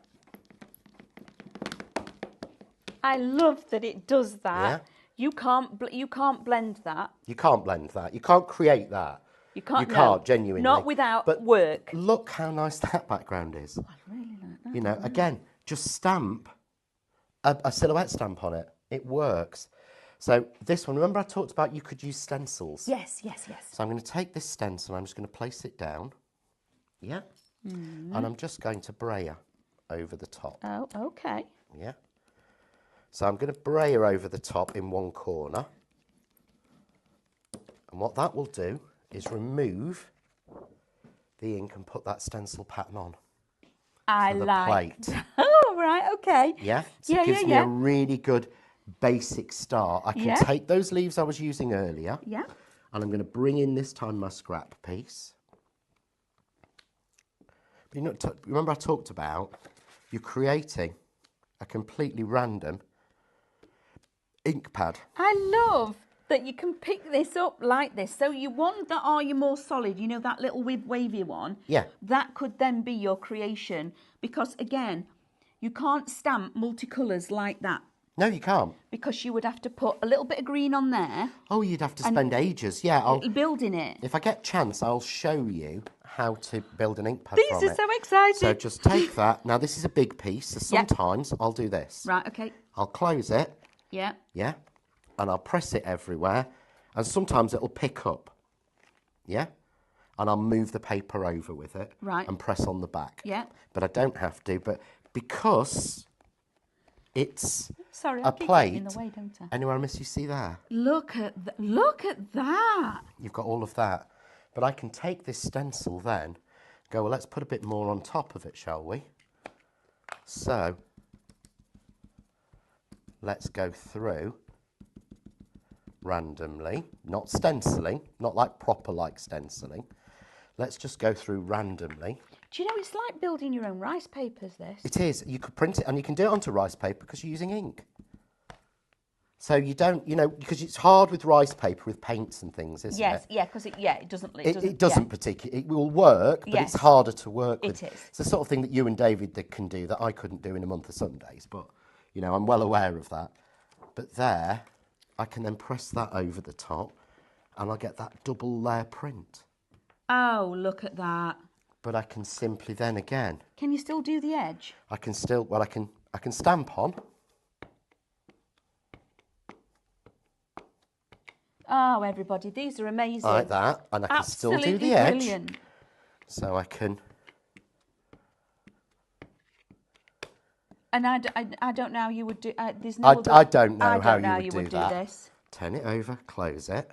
I love that it does that. Yeah. You can't blend that. You can't blend that. You can't create that. You can't. Genuinely. Not without work. Look how nice that background is. I really like that. You know, again, just stamp a silhouette stamp on it. It works. So this one, remember I talked about you could use stencils? Yes. So I'm going to take this stencil, I'm just going to place it down. Yeah. And I'm just going to brayer over the top. Oh, okay. Yeah. So I'm going to brayer over the top in one corner. And what that will do is remove the ink and put that stencil pattern on. I the like. Plate. Oh, right, okay. Yeah. So it gives me a really good basic start. I can take those leaves I was using earlier. Yeah. And I'm going to bring in this time my scrap piece. But you know, remember I talked about you're creating a completely random ink pad. I love that you can pick this up like this. So you want that are you more solid, you know, that little wavy one. Yeah. That could then be your creation. Because again, you can't stamp multicolours like that. No, you can't. Because you would have to put a little bit of green on there. Oh, you'd have to spend ages. Yeah, I'll building it. If I get chance, I'll show you how to build an ink pad from it. These are so exciting. So just take that. Now, this is a big piece, so sometimes I'll do this. Right, okay. I'll close it. Yeah. Yeah. And I'll press it everywhere. And sometimes it'll pick up. yeah? And I'll move the paper over with it and press on the back. Yeah. But I don't have to, but because it's Sorry, a I keep plate. getting in the way, don't I? Anywhere I miss, you see there? Look at that. You've got all of that. But I can take this stencil then, go, well, let's put a bit more on top of it, shall we? So, let's go through randomly, not stenciling, not like proper like stenciling. Let's just go through randomly. Do you know it's like building your own rice papers, this? It is. You could print it and you can do it onto rice paper because you're using ink. So you don't, you know, because it's hard with rice paper with paints and things, isn't it? Yes, yeah, because it doesn't. It doesn't particularly. It will work, but it's harder to work with. It is. It's the sort of thing that you and David can do that I couldn't do in a month of Sundays. But you know, I'm well aware of that. But there, I can then press that over the top, and I get that double layer print. Oh, look at that! But I can simply then again. Can you still do the edge? I can still. Well, I can stamp on. Oh, everybody, these are amazing. Like that, and I can still do the edge. Brilliant. So I can. And I don't know how you would do. There's no. I don't know how you would do that. This. Turn it over, close it.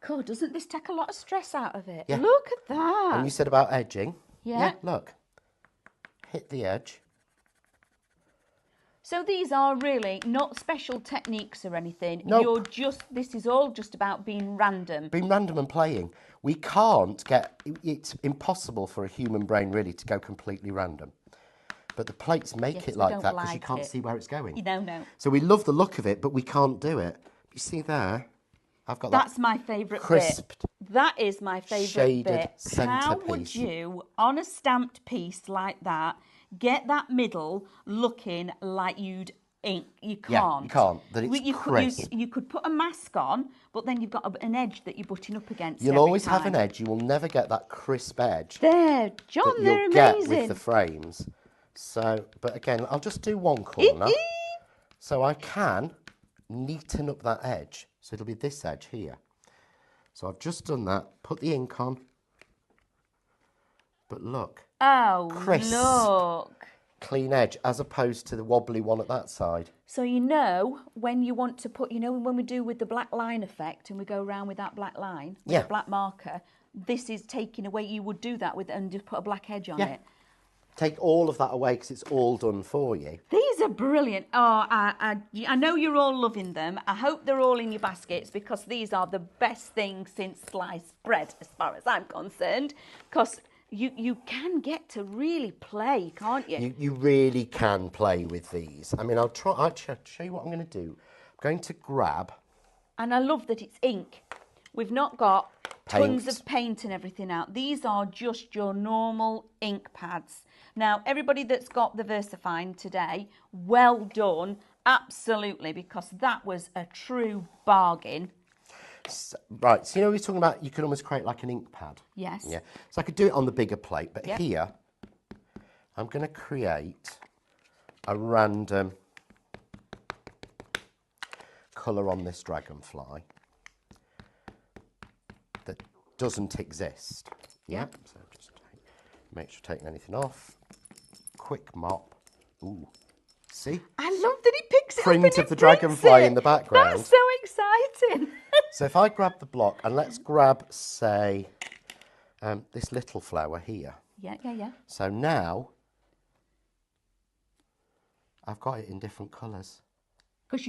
God, doesn't this take a lot of stress out of it? Yeah. Look at that. And you said about edging. Yeah. Look. Hit the edge. So these are really not special techniques or anything. Nope. This is all just about being random. Being random and playing. We can't get, it's impossible for a human brain really to go completely random. But the plates make it like that because you can't see where it's going. No. So we love the look of it, but we can't do it. You see there? I've got That's my favourite crisped, bit. That is my favourite bit. Centrepiece. How would you, on a stamped piece like that, get that middle looking like you'd ink? You can't. Yeah, you can't. That it's crisp. You could put a mask on, but then you've got an edge that you're butting up against. You'll always have an edge. You will never get that crisp edge. There, John, that they're you'll amazing. get with the frames. So, but again, I'll just do one corner. So I can neaten up that edge. So it'll be this edge here. So I've just done that, put the ink on. But look. Oh, crisp, look. Clean edge, as opposed to the wobbly one at that side. So you know, when you want to put, you know, when we do with the black line effect and we go around with that black line, with the black marker, this is taking away, you would do that with and just put a black edge on it. Take all of that away because it's all done for you. These are brilliant. Oh, I know you're all loving them. I hope they're all in your baskets because these are the best things since sliced bread, as far as I'm concerned. Because you can get to really play, can't you? You really can play with these. I mean, I'll show you what I'm going to do. I'm going to grab. And I love that it's ink. We've not got tons of paint and everything out. These are just your normal ink pads. Now, everybody that's got the VersaFine today, well done, absolutely, because that was a true bargain. Right, so you know we were talking about you could almost create like an ink pad? Yes. Yeah, so I could do it on the bigger plate, but here I'm going to create a random colour on this dragonfly that doesn't exist. Yeah, so just make sure taking anything off. Quick mop. Ooh, see? I love that he picks it Print up and of the dragonfly in the background. That's so exciting. So if I grab the block and let's grab, say, this little flower here. Yeah. So now I've got it in different colours. Because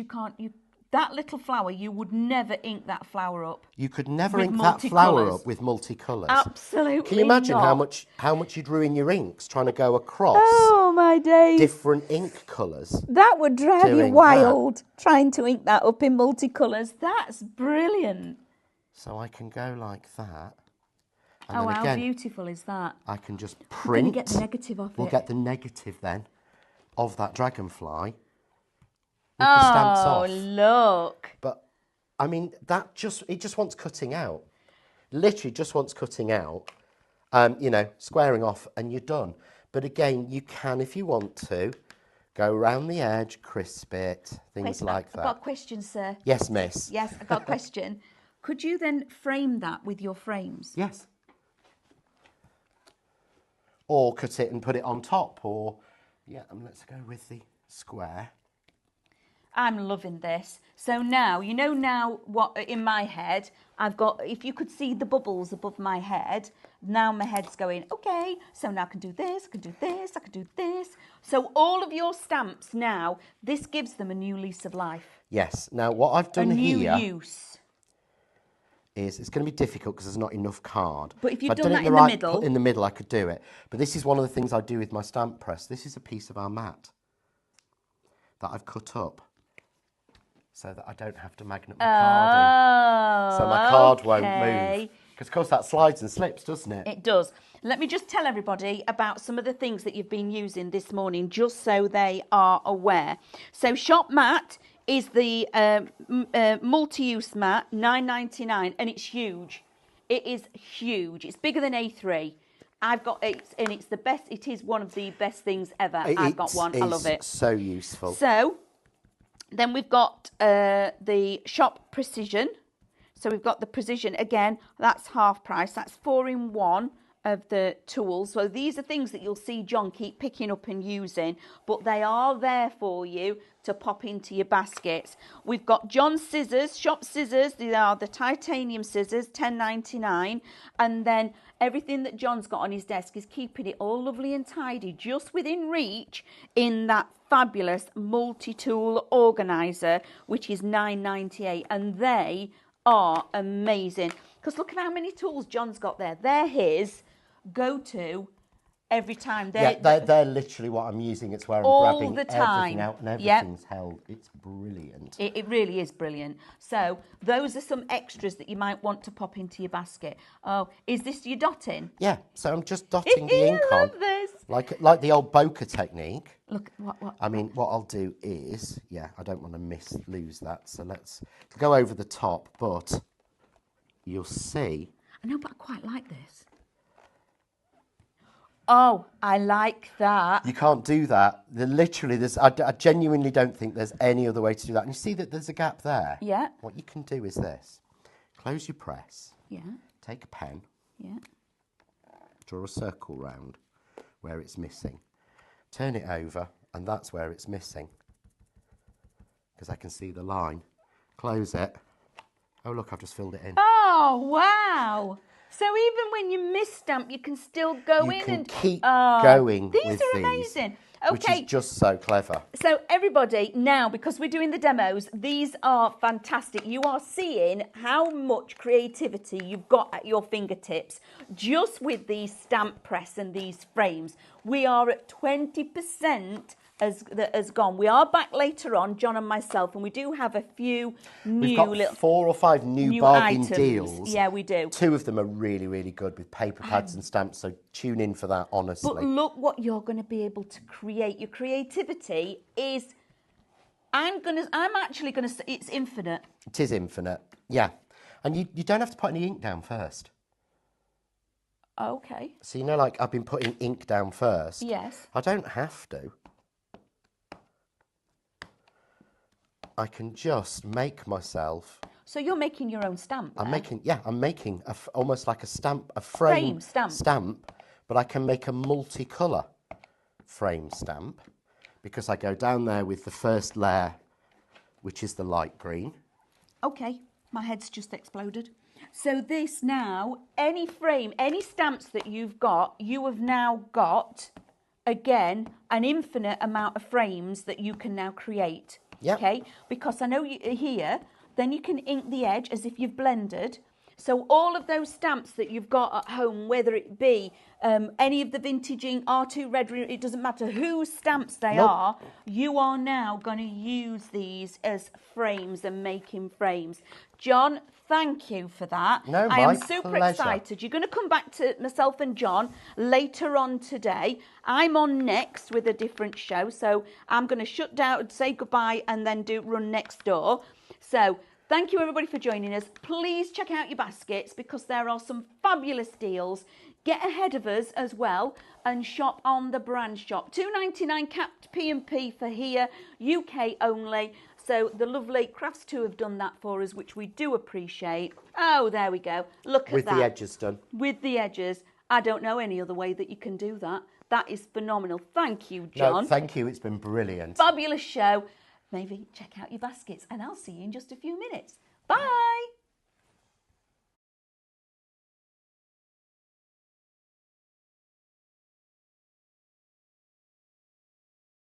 that little flower, you would never ink that flower up. You could never ink that flower up with multicolours. Absolutely. Can you imagine not. how much you'd ruin your inks trying to go across? Oh my days. Different ink colours. That would drive you wild, trying to ink that up in multicolours. That's brilliant. So I can go like that. And oh, then how again, beautiful is that? I can just print. We're going to get the negative off We'll it. get the negative then of that dragonfly. With the stamps off. Oh, look. But, I mean, it just wants cutting out. Literally just wants cutting out, you know, squaring off and you're done. But again, you can, if you want to, Go around the edge, crisp it, things like I've that. got a question, sir. Yes, miss. Yes, I've got a question. Could you then frame that with your frames? Yes. Or cut it and put it on top, or, yeah, and let's go with the square. I'm loving this. So now, you know now what in my head, I've got, if you could see the bubbles above my head, now my head's going, okay, so now I can do this, I can do this, I can do this. So all of your stamps now, this gives them a new lease of life. Yes. Now, what I've done here... A new use. Is it's going to be difficult because there's not enough card. But if you've I'd done that it in right, the middle... in the middle, I could do it. But this is one of the things I do with my stamp press. This is a piece of our mat that I've cut up so that I don't have to magnet my card in. So my card won't move. Because, of course, that slides and slips, doesn't it? It does. Let me just tell everybody about some of the things that you've been using this morning, just so they are aware. So Shop Mat is the multi-use mat, $9.99, and it's huge. It is huge. It's bigger than A3. I've got it, and it's the best. It is one of the best things ever. I've got one. I love it. It's so useful. So then we've got the Shop Precision. So we've got the Precision again. That's half price. That's 4-in-1 of the tools. So these are things that you'll see John keep picking up and using, but they are there for you to pop into your baskets. We've got John's scissors, Shop scissors. They are the titanium scissors, $10.99, and then everything that John's got on his desk is keeping it all lovely and tidy, just within reach in that fabulous multi-tool organizer, which is $9.98, and they are amazing. Because look at how many tools John's got there. They're his go-to every time. They're literally what I'm using. It's where I'm all grabbing the time. everything out and everything's held. It's brilliant. It really is brilliant. So those are some extras that you might want to pop into your basket. Oh, is this your dotting? Yeah, so I'm just dotting the ink I on. love this. Like the old bokeh technique. Look, what? I mean, what I'll do is, I don't want to lose that. So let's go over the top, but you'll see. I know, but I quite like this. Oh, I like that. You can't do that. I genuinely don't think there's any other way to do that. And you see that there's a gap there? Yeah. What you can do is this. Close your press. Yeah. Take a pen. Yeah. Draw a circle round where it's missing. Turn it over, and that's where it's missing. Because I can see the line. Close it. Oh, look, I've just filled it in. Oh, wow. So even when you miss-stamp, you can still go in and keep going with these. These are amazing. Okay. Which is just so clever. So everybody, now, because we're doing the demos, these are fantastic. You are seeing how much creativity you've got at your fingertips just with these stamp press and these frames. We are at 20% has gone. We are back later on, John and myself, and we do have a few We've got 4 or 5 new bargain items. deals. Yeah, we do. 2 of them are really, really good with paper pads and stamps, so tune in for that, honestly. But look what you're going to be able to create. Your creativity is, I'm actually going to say, it's infinite. It is infinite, yeah. And you don't have to put any ink down first. Okay. So, you know, like I've been putting ink down first. Yes. I don't have to. I can just make myself. So you're making your own stamp. I'm making almost like a stamp, a frame stamp, but I can make a multicolour frame stamp because I go down there with the first layer, which is the light green. Okay, my head's just exploded. So this now, any frame, any stamps that you've got, you have now got, again, an infinite amount of frames that you can now create. Yep. Okay, because I know you here, then you can ink the edge as if you've blended. So all of those stamps that you've got at home, whether it be any of the vintage ink, R2 Red, it doesn't matter whose stamps they are, you are now going to use these as frames and making frames. John, thank you for that. No, I am super excited. You're going to come back to myself and John later on today. I'm on next with a different show, so I'm going to shut down, say goodbye, and then run next door. So Thank you everybody for joining us. Please check out your baskets because there are some fabulous deals. Get ahead of us as well and shop on the brand shop. $2.99 capped P&P for here, UK only. So the lovely Crafts 2 have done that for us, which we do appreciate. Oh, there we go. Look at With that. the edges done. With the edges. I don't know any other way that you can do that. That is phenomenal. Thank you, John. No, thank you. It's been brilliant. Fabulous show. Maybe check out your baskets and I'll see you in just a few minutes. Bye.